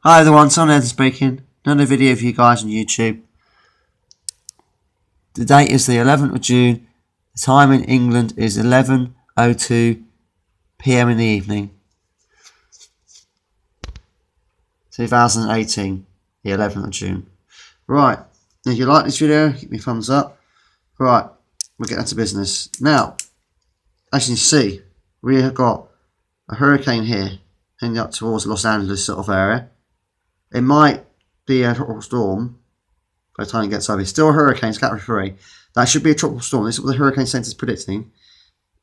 Hi everyone, Son Ed speaking. Another video for you guys on YouTube. The date is the 11th of June. The time in England is 11:02 PM in the evening. 2018, the 11th of June. Right, if you like this video, give me a thumbs up. Right, we'll get into business. Now, as you can see, we have got a hurricane here, heading up towards Los Angeles sort of area. It might be a tropical storm by the time it gets over. It's still a hurricane, it's category 3. That should be a tropical storm. This is what the Hurricane Centre is predicting.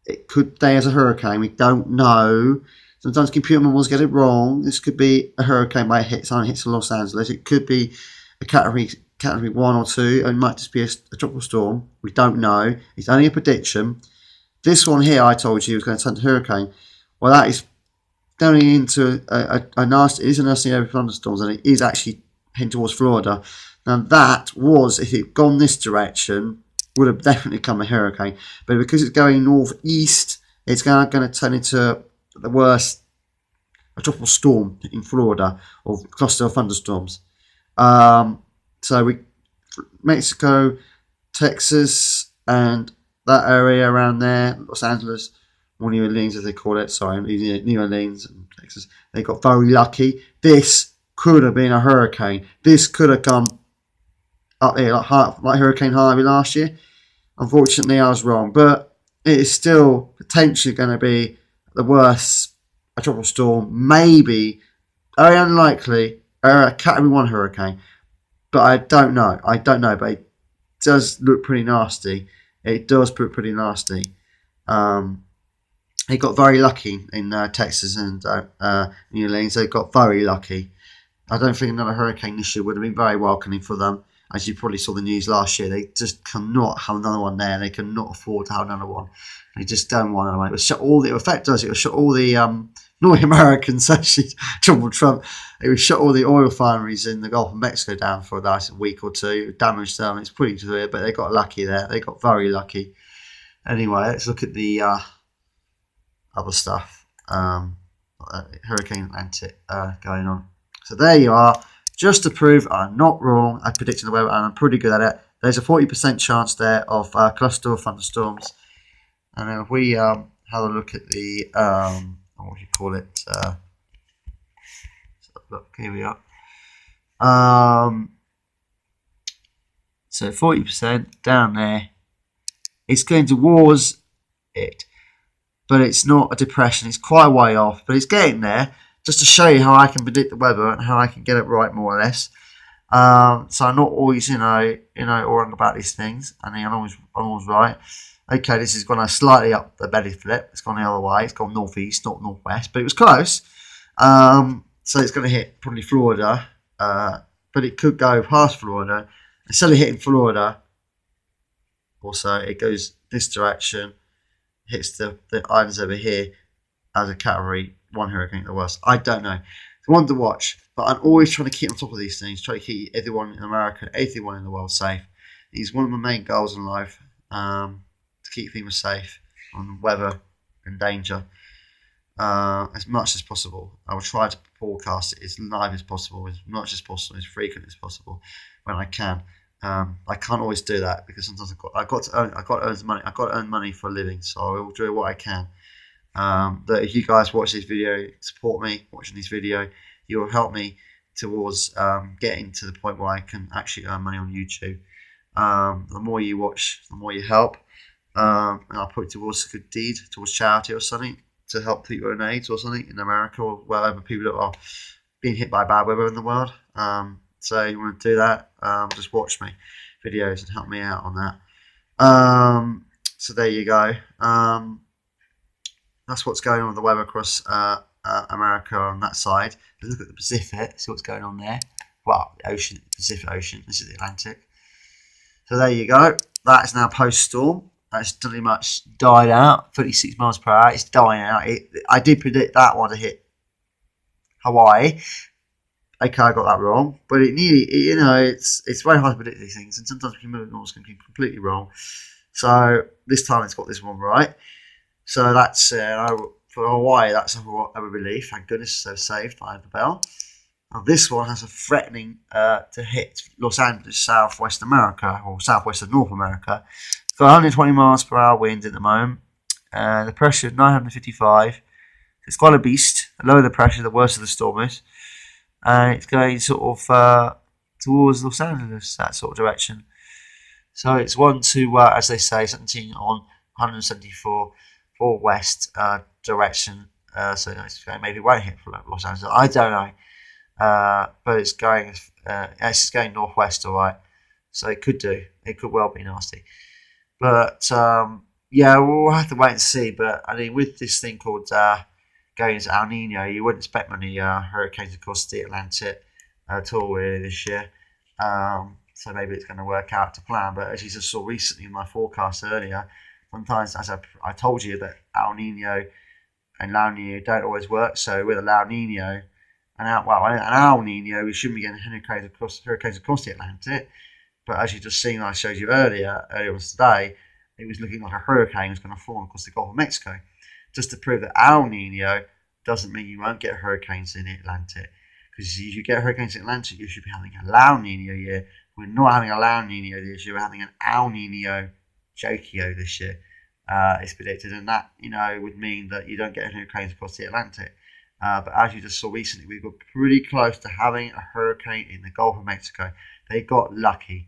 It could stay as a hurricane. We don't know. Sometimes computer models get it wrong. This could be a hurricane by it hits Los Angeles. It could be a category 1 or 2. It might just be a tropical storm. We don't know. It's only a prediction. This one here, I told you, was going to turn to hurricane. Well, that is going into a nasty. It is a nasty area of thunderstorms, and it is actually heading towards Florida. Now that was, if it had gone this direction, would have definitely come a hurricane. But because it's going northeast, it's going to turn into the worst, a tropical storm in Florida, or cluster of thunderstorms. So Mexico, Texas, and that area around there, Los Angeles, or New Orleans as they call it, sorry, New Orleans and Texas, they got very lucky. This could have been a hurricane. This could have come up here like Hurricane Harvey last year. Unfortunately, I was wrong, but it is still potentially going to be the worst, a tropical storm, maybe, very unlikely, a category 1 hurricane. But I don't know, but it does look pretty nasty. It does look pretty nasty. They got very lucky in Texas and New Orleans. They got very lucky. I don't think another hurricane this year would have been very welcoming for them. As you probably saw the news last year, they just cannot have another one there. They cannot afford to have another one. They just don't want another one. It will shut all the effect us. It will shut all the not Americans actually. Donald Trump. It will shut all the oil refineries in the Gulf of Mexico down for a week or two. Damage them. It's pretty severe, but they got lucky there. They got very lucky. Anyway, let's look at the other stuff. Hurricane Atlantic going on. So there you are. Just to prove I'm not wrong at predicting the weather, and I'm pretty good at it. There's a 40% chance there of a cluster of thunderstorms. And then if we have a look at the, what do you call it? Look, here we are. So 40% down there. It's going towards it, but it's not a depression. It's quite a way off, but it's getting there. Just to show you how I can predict the weather and how I can get it right, more or less. So I'm not always, wrong about these things, and I'm always right. Okay, this has gone slightly up the belly flip. It's gone the other way. It's gone northeast, not northwest, but it was close. So it's going to hit probably Florida, but it could go past Florida. Instead of hitting Florida, also it goes this direction, hits the islands over here as a category 1 hurricane at the worst. I don't know. It's one to watch, but I'm always trying to keep on top of these things, try to keep everyone in America, everyone in the world safe. It's one of my main goals in life, to keep things safe on weather and danger as much as possible. I will try to broadcast it as live as possible, as much as possible, as frequent as possible when I can. I can't always do that because sometimes I've got to earn money for a living, so I will do what I can. But if you guys watch this video, support me watching this video, you will help me towards getting to the point where I can actually earn money on YouTube. The more you watch, the more you help, and I'll put it towards a good deed, towards charity or something, to help people in AIDS or something in America or wherever people that are being hit by bad weather in the world. So you want to do that, just watch me videos and help me out on that. So there you go. That's what's going on with the weather across America on that side. Let's look at the Pacific, see what's going on there. Well, the ocean, Pacific Ocean. This is the Atlantic. So there you go. That is now post-storm. That's pretty much died out. 36 miles per hour. It's dying out. I did predict that one to hit Hawaii. Okay, I got that wrong, but it's very hard to predict these things, and sometimes computer models can be completely wrong. So this time it's got this one right. So that's for Hawaii. That's a relief. Thank goodness they're saved by the bell. Now this one has a threatening to hit Los Angeles, Southwest America, or Southwest of North America. It's got 120 miles per hour wind at the moment. The pressure is 955. It's quite a beast. The lower the pressure, the worse the storm is. And it's going sort of towards Los Angeles, that sort of direction. So it's one to, as they say, 17 on 174 for west direction. So it's going, maybe it won't hit for Los Angeles. I don't know. But it's going northwest, all right. So it could do. It could well be nasty. But yeah, we'll have to wait and see. But I mean, with this thing called going into El Nino, you wouldn't expect many hurricanes across the Atlantic at all really this year. So maybe it's going to work out to plan. But as you just saw recently in my forecast earlier, sometimes, as I told you, that El Nino and La Nina don't always work. So with a La Nina an El Nino, we shouldn't be getting hurricanes across the Atlantic. But as you just seen, I showed you earlier on today, it was looking like a hurricane was going to form across the Gulf of Mexico. Just to prove that El Nino doesn't mean you won't get hurricanes in the Atlantic. Because if you get hurricanes in the Atlantic, you should be having a La Nina year. We're not having a La Nina this year. We're having an El Nino Jokio this year. It's predicted, and that would mean that you don't get hurricanes across the Atlantic. But as you just saw recently, we got pretty close to having a hurricane in the Gulf of Mexico. They got lucky.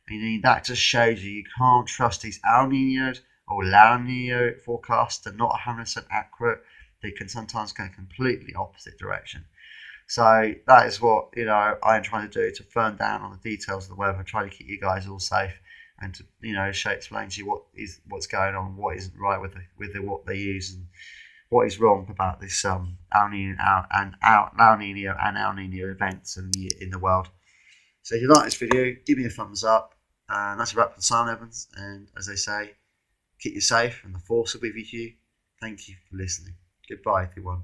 I mean, that just shows you can't trust these El Ninos or La Nina forecasts. They're not 100% accurate. They can sometimes go completely opposite direction. So that is what I'm trying to do, to firm down on the details of the weather, try to keep you guys all safe, and to explain to you what's going on, what isn't right with what they use, and what is wrong about this El Nino and La Nina and El Nino events in the world. So if you like this video, give me a thumbs up. And that's a wrap for Simon Evans. And as they say, keep you safe and the force will be with you. Thank you for listening. Goodbye, everyone.